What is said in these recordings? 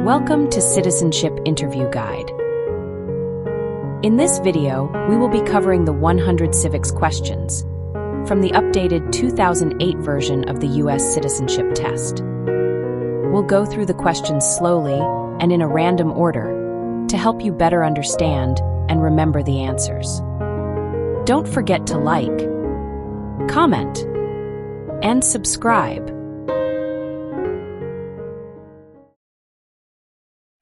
Welcome to Citizenship Interview Guide. In this video, we will be covering the 100 civics questions from the updated 2008 version of the U.S. Citizenship Test. We'll go through the questions slowly and in a random order to help you better understand and remember the answers. Don't forget to like, comment, and subscribe.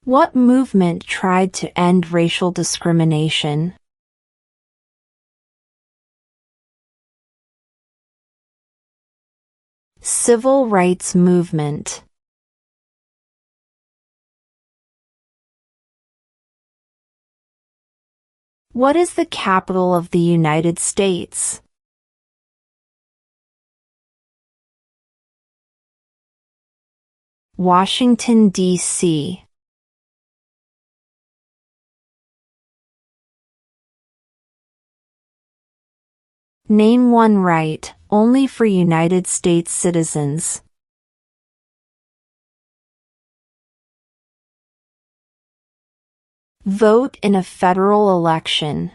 What movement tried to end racial discrimination? Civil rights movement. What is the capital of the United States? Washington, D.C. Name one right, only for United States citizens. Vote in a federal election.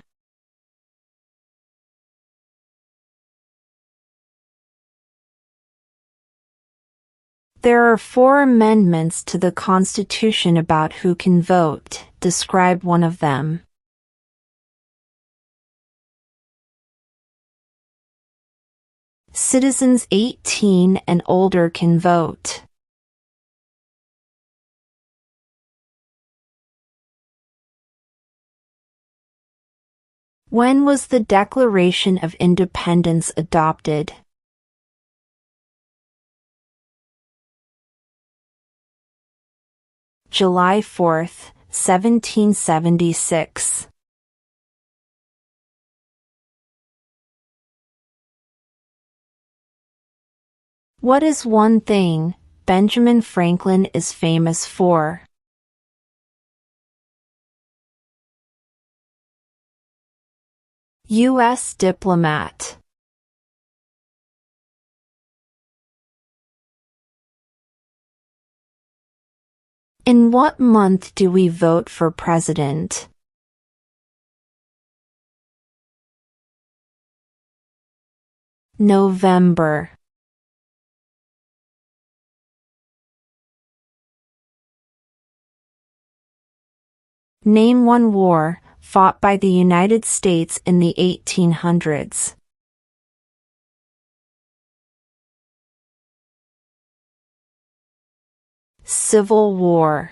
There are 4 amendments to the Constitution about who can vote. Describe one of them. Citizens 18 and older can vote. When was the Declaration of Independence adopted? July 4, 1776. What is one thing Benjamin Franklin is famous for? U.S. diplomat. In what month do we vote for president? November. Name one war fought by the United States in the 1800s. Civil War.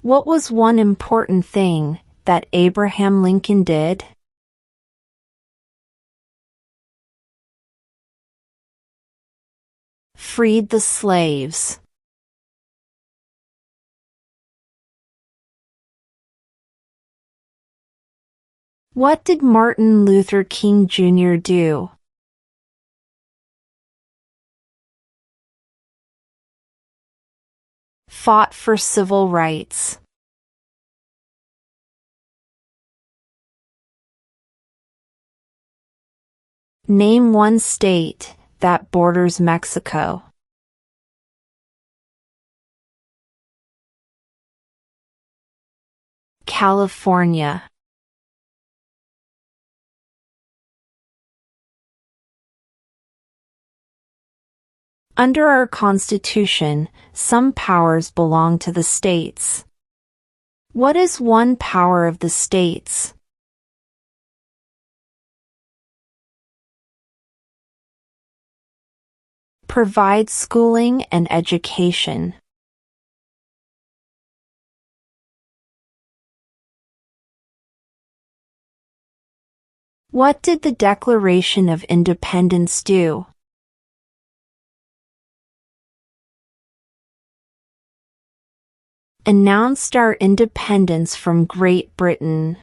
What was one important thing that Abraham Lincoln did? Freed the slaves. What did Martin Luther King Jr. do? Fought for civil rights. Name one state that borders Mexico. California. Under our Constitution, some powers belong to the states. What is one power of the states? Provide schooling and education. What did the Declaration of Independence do? Announced our independence from Great Britain.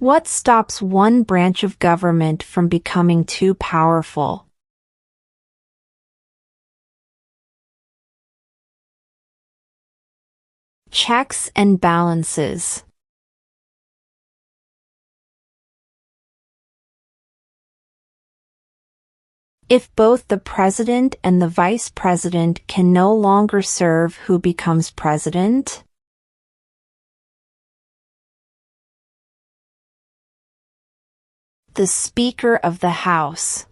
What stops one branch of government from becoming too powerful? Checks and balances. If both the president and the vice president can no longer serve, who becomes president? The Speaker of the House.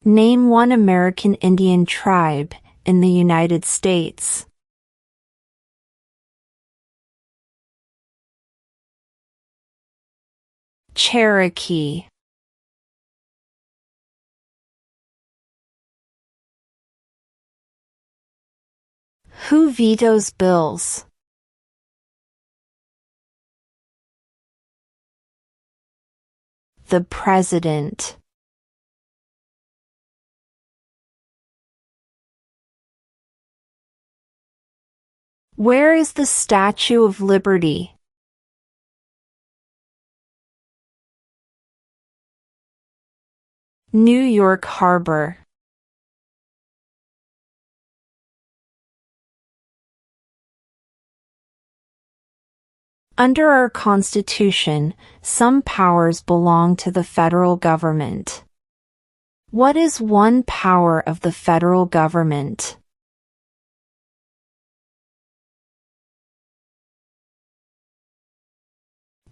Name one American Indian tribe in the United States. Cherokee. Who vetoes bills? The President. Where is the Statue of Liberty? New York Harbor. Under our Constitution, some powers belong to the federal government. What is one power of the federal government?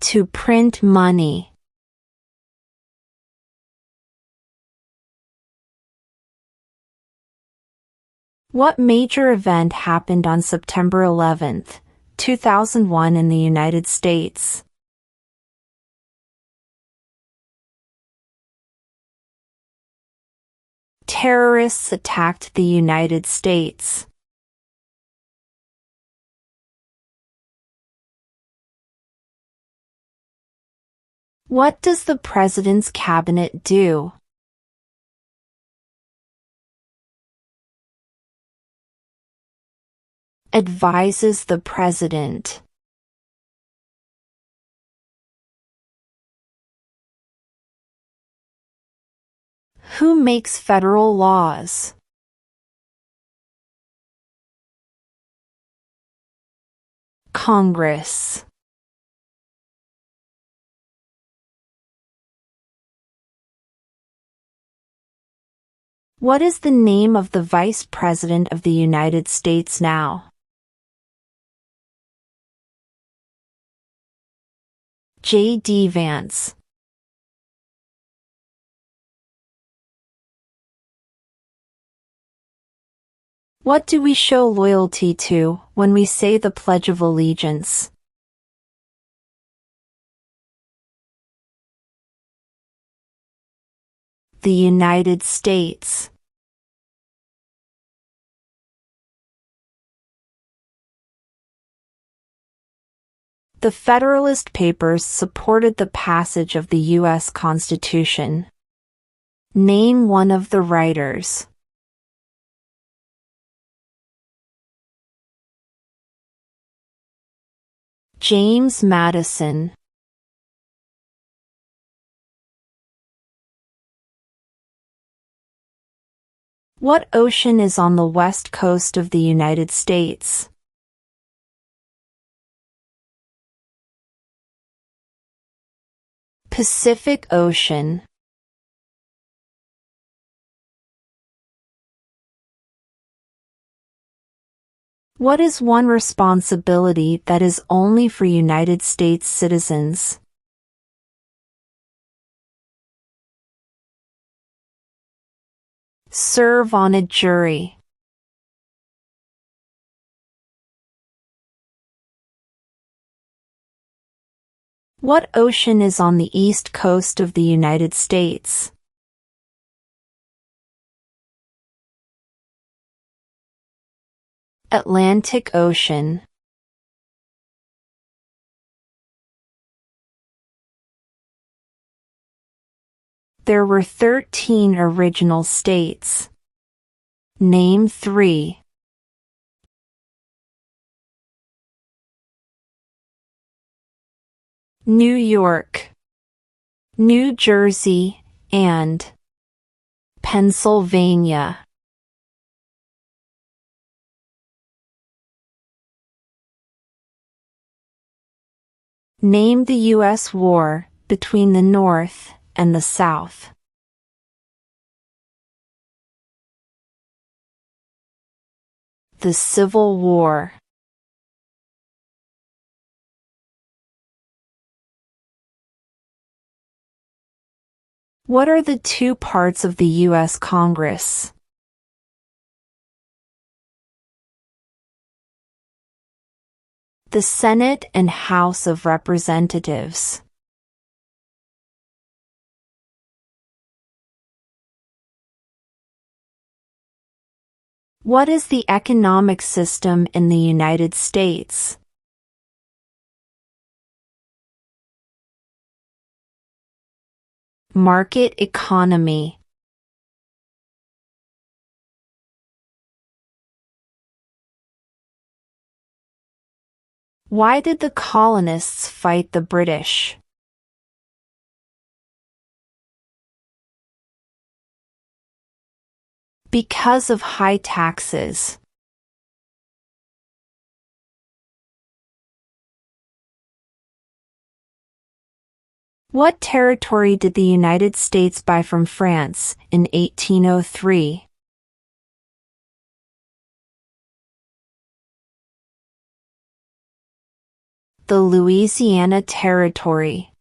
To print money. What major event happened on September 11, 2001 in the United States? Terrorists attacked the United States. What does the President's Cabinet do? Advises the President. Who makes federal laws? Congress. What is the name of the Vice President of the United States now? J.D. Vance. What do we show loyalty to when we say the Pledge of Allegiance? The United States. The Federalist Papers supported the passage of the U.S. Constitution. Name one of the writers. James Madison. What ocean is on the west coast of the United States? Pacific Ocean. What is one responsibility that is only for United States citizens? Serve on a jury. What ocean is on the east coast of the United States? Atlantic Ocean. There were 13 original states. Name 3. New York, New Jersey, and Pennsylvania. Name the U.S. war between the North and the South. The Civil War. What are the two parts of the U.S. Congress? The Senate and House of Representatives. What is the economic system in the United States? Market economy. Why did the colonists fight the British? Because of high taxes. What territory did the United States buy from France in 1803? The Louisiana Territory.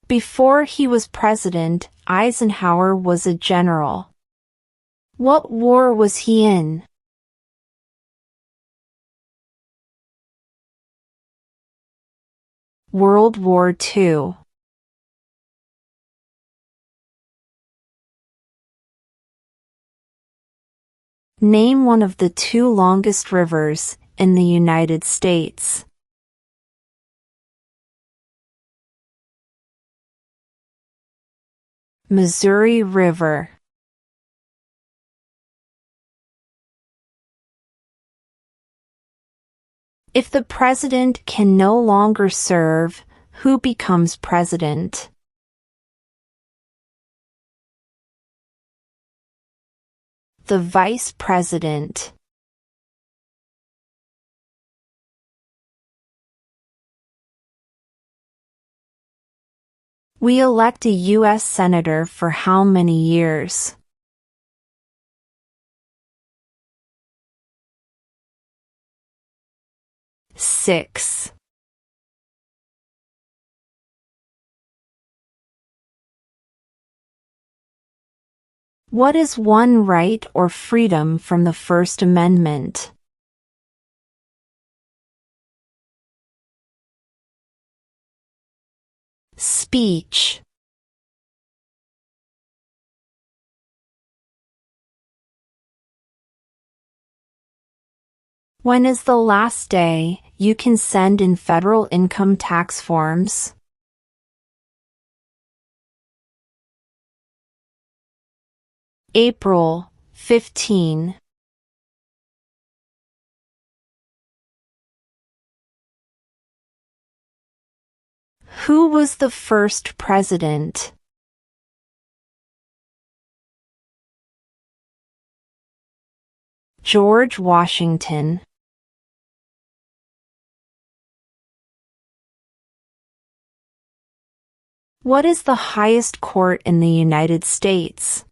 Before he was president, Eisenhower was a general. What war was he in? World War II. Name one of the two longest rivers in the United States. Missouri River. If the president can no longer serve, who becomes president? The vice president. We elect a U.S. Senator for how many years? 6. What is one right or freedom from the First Amendment? Speech. When is the last day you can send in federal income tax forms? April 15. Who was the first president? George Washington. What is the highest court in the United States?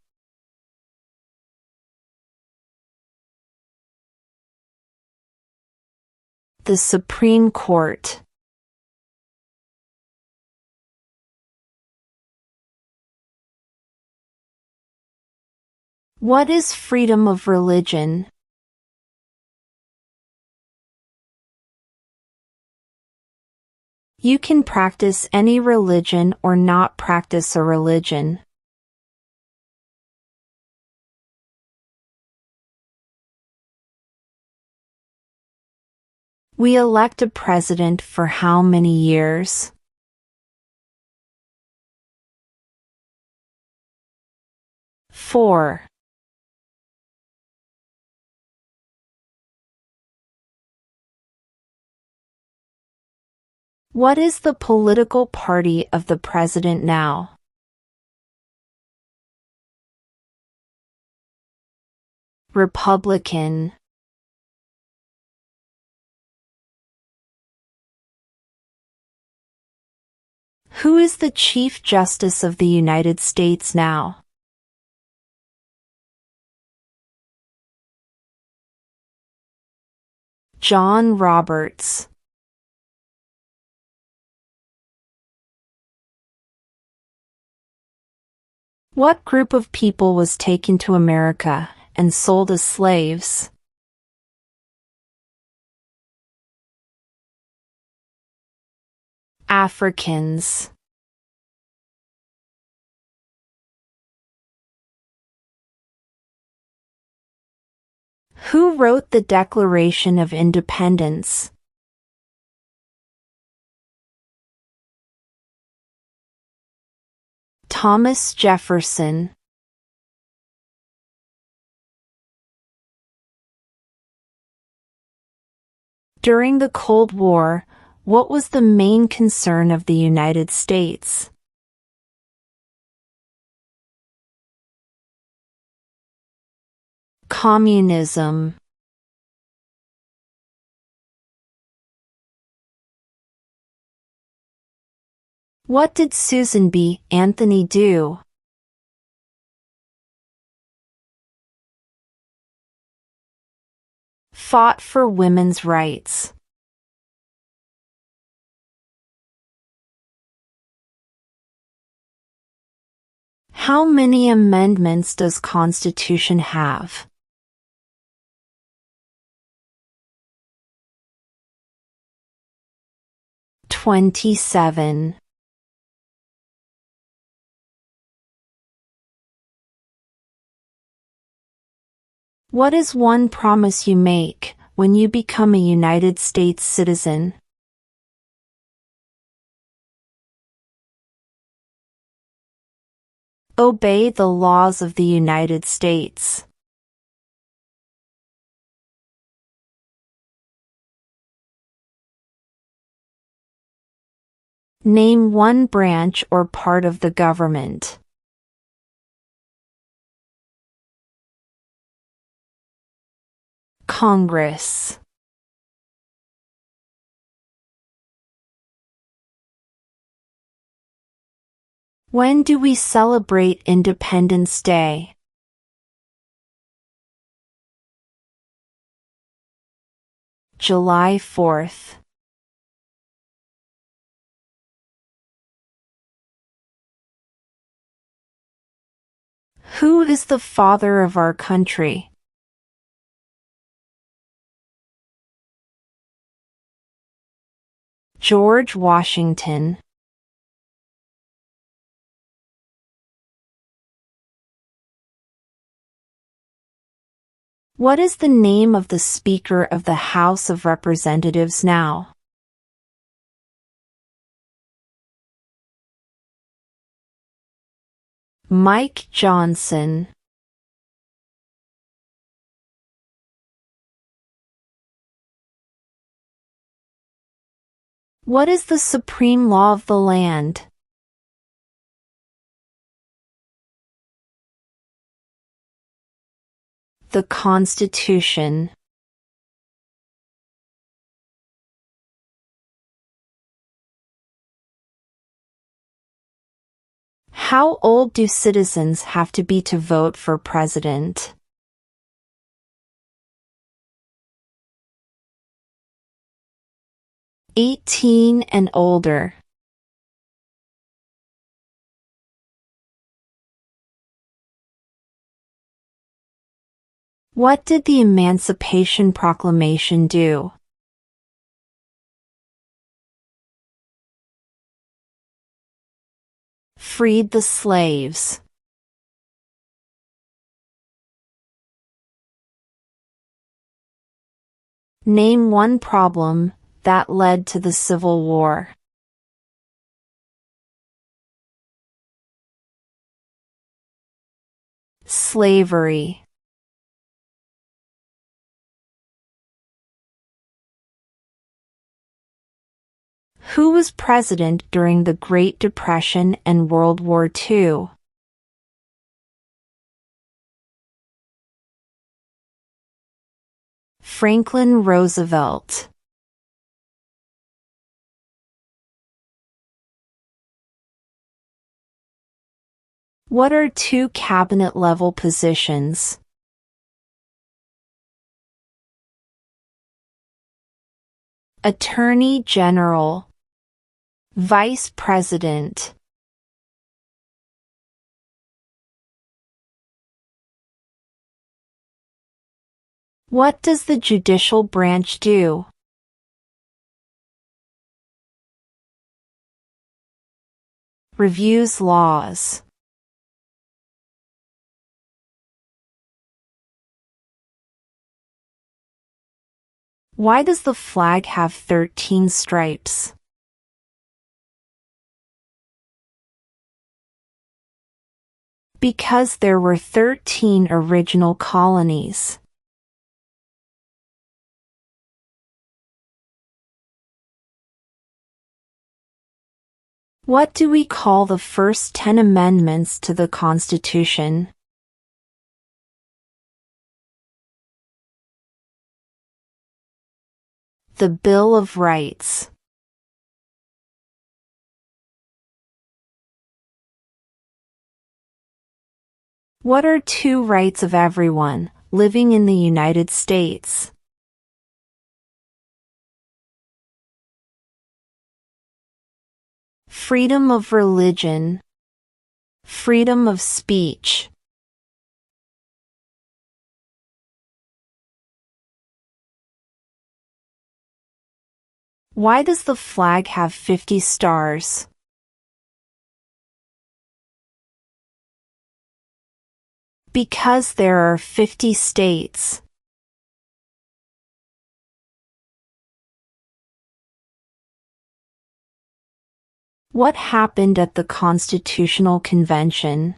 The Supreme Court. What is freedom of religion? You can practice any religion or not practice a religion. We elect a president for how many years? 4. What is the political party of the president now? Republican. Who is the Chief Justice of the United States now? John Roberts. What group of people was taken to America and sold as slaves? Africans. Who wrote the Declaration of Independence? Thomas Jefferson. During the Cold War, what was the main concern of the United States? Communism. What did Susan B. Anthony do? Fought for women's rights. How many amendments does Constitution have? 27. What is one promise you make when you become a United States citizen? Obey the laws of the United States. Name one branch or part of the government. Congress. When do we celebrate Independence Day? July 4th. Who is the father of our country? George Washington. What is the name of the Speaker of the House of Representatives now? Mike Johnson. What is the supreme law of the land? The Constitution. How old do citizens have to be to vote for president? 18 and older. What did the Emancipation Proclamation do? Freed the slaves. Name one problem that led to the Civil War. Slavery. Who was president during the Great Depression and World War II? Franklin Roosevelt. What are two cabinet-level positions? Attorney General, Vice President. What does the judicial branch do? Reviews laws. Why does the flag have 13 stripes? Because there were 13 original colonies. What do we call the first 10 amendments to the Constitution? The Bill of Rights. What are two rights of everyone living in the United States? Freedom of religion, freedom of speech. Why does the flag have 50 stars? Because there are 50 states. What happened at the Constitutional Convention?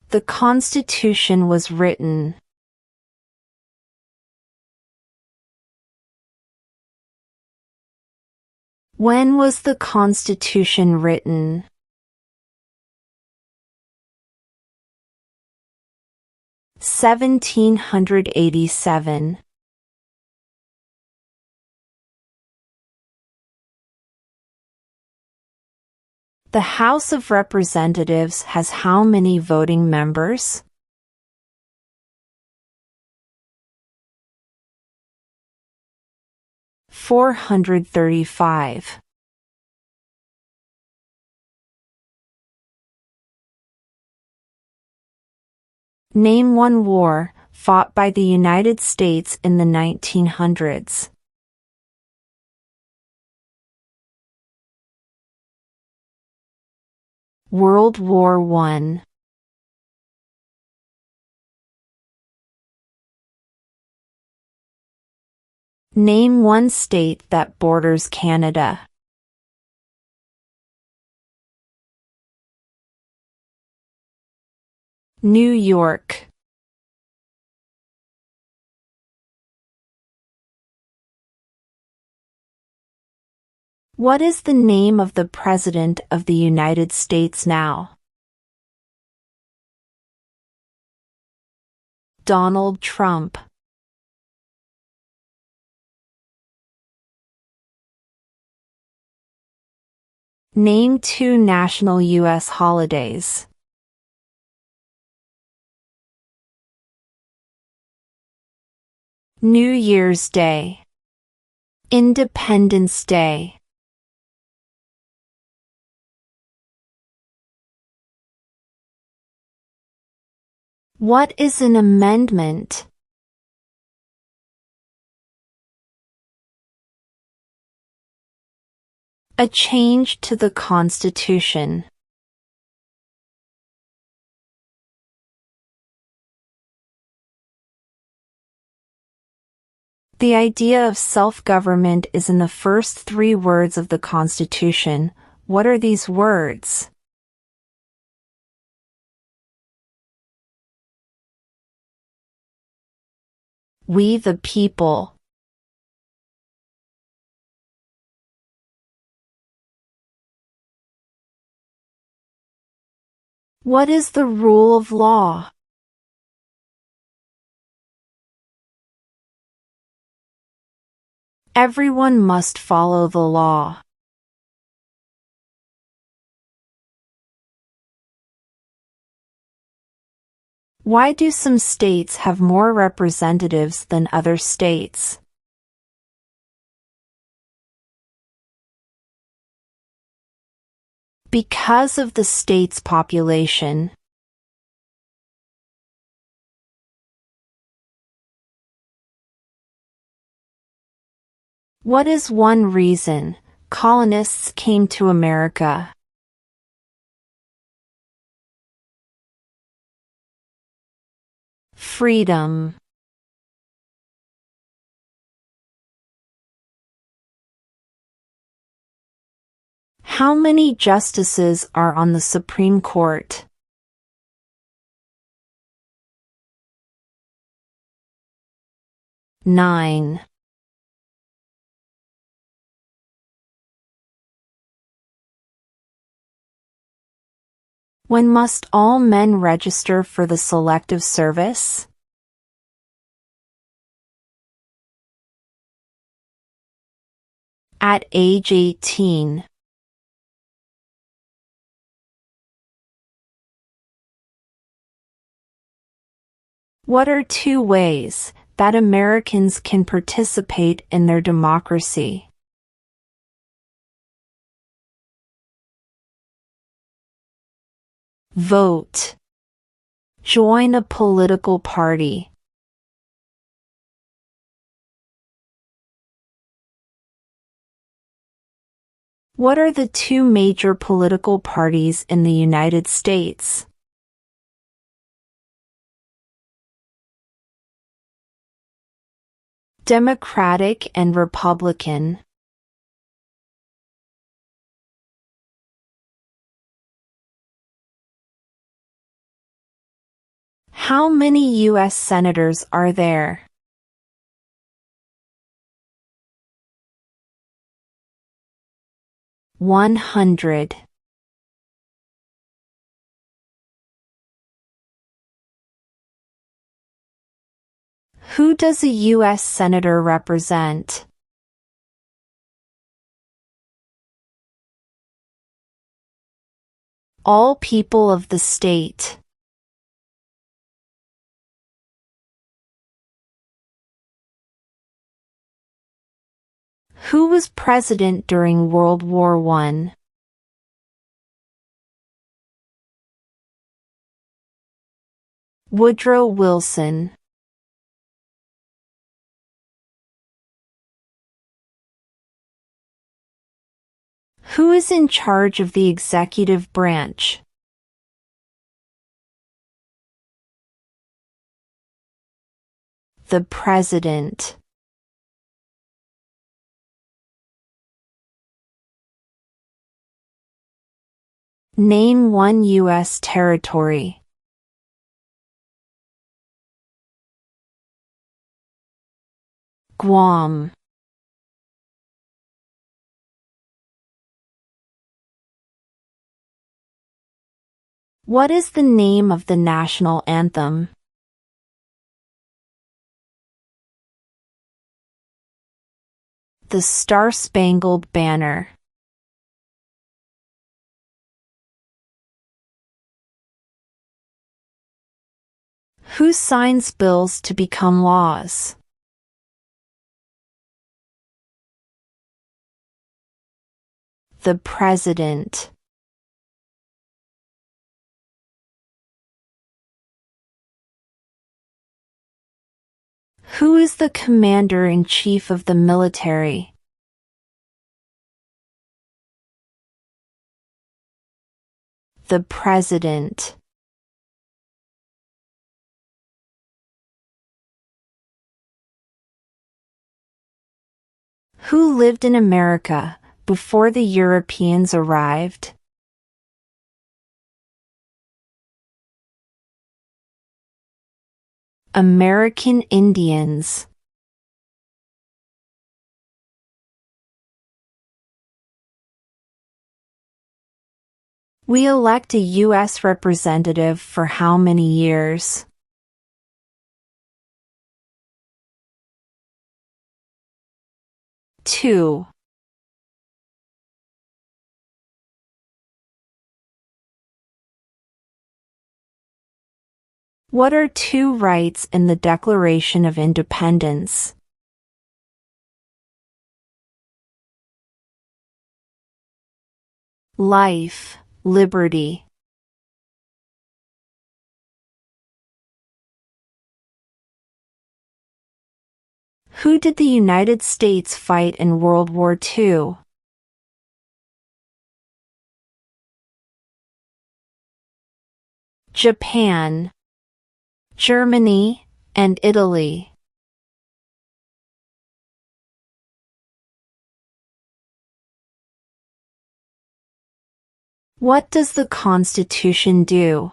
The Constitution was written. When was the Constitution written? (1787). The House of Representatives has how many voting members? 435. Name one war fought by the United States in the 1900s. World War I. Name one state that borders Canada. New York. What is the name of the President of the United States now? Donald Trump. Name two national U.S. holidays. New Year's Day. Independence Day. What is an amendment? A change to the Constitution. The idea of self-government is in the first 3 words of the Constitution. What are these words? We the people. What is the rule of law? Everyone must follow the law. Why do some states have more representatives than other states? Because of the state's population. What is one reason colonists came to America? Freedom. How many justices are on the Supreme Court? 9. When must all men register for the Selective Service? At age 18. What are 2 ways that Americans can participate in their democracy? Vote. Join a political party. What are the 2 major political parties in the United States? Democratic and Republican. How many U.S. senators are there? 100. Who does a U.S. senator represent? All people of the state. Who was president during World War I? Woodrow Wilson. Who is in charge of the executive branch? The President. Name one U.S. territory. Guam. What is the name of the national anthem? The Star-Spangled Banner. Who signs bills to become laws? The President. Who is the Commander-in-Chief of the military? The President. Who lived in America before the Europeans arrived? American Indians. We elect a U.S. representative for how many years? 2. What are two rights in the Declaration of Independence? Life, liberty. Who did the United States fight in World War II? Japan, Germany, and Italy. What does the Constitution do?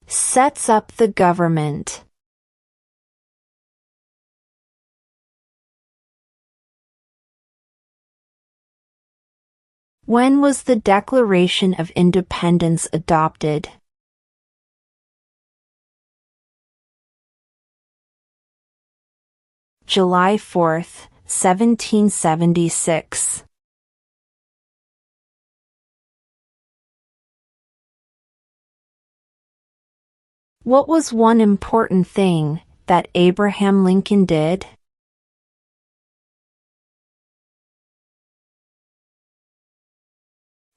Sets up the government. When was the Declaration of Independence adopted? July 4, 1776. What was one important thing that Abraham Lincoln did?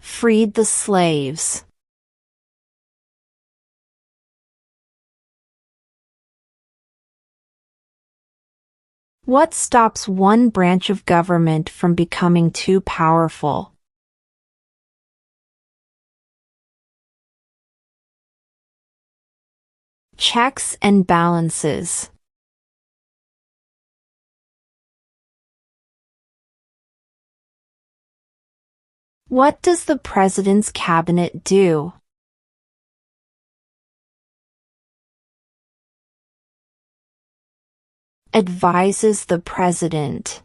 Freed the slaves. What stops one branch of government from becoming too powerful? Checks and balances. What does the President's cabinet do? Advises the President.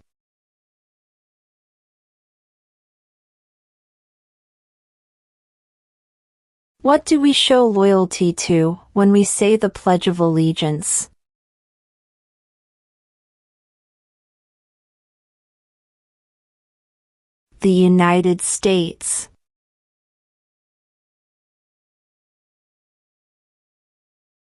What do we show loyalty to when we say the Pledge of Allegiance? The United States.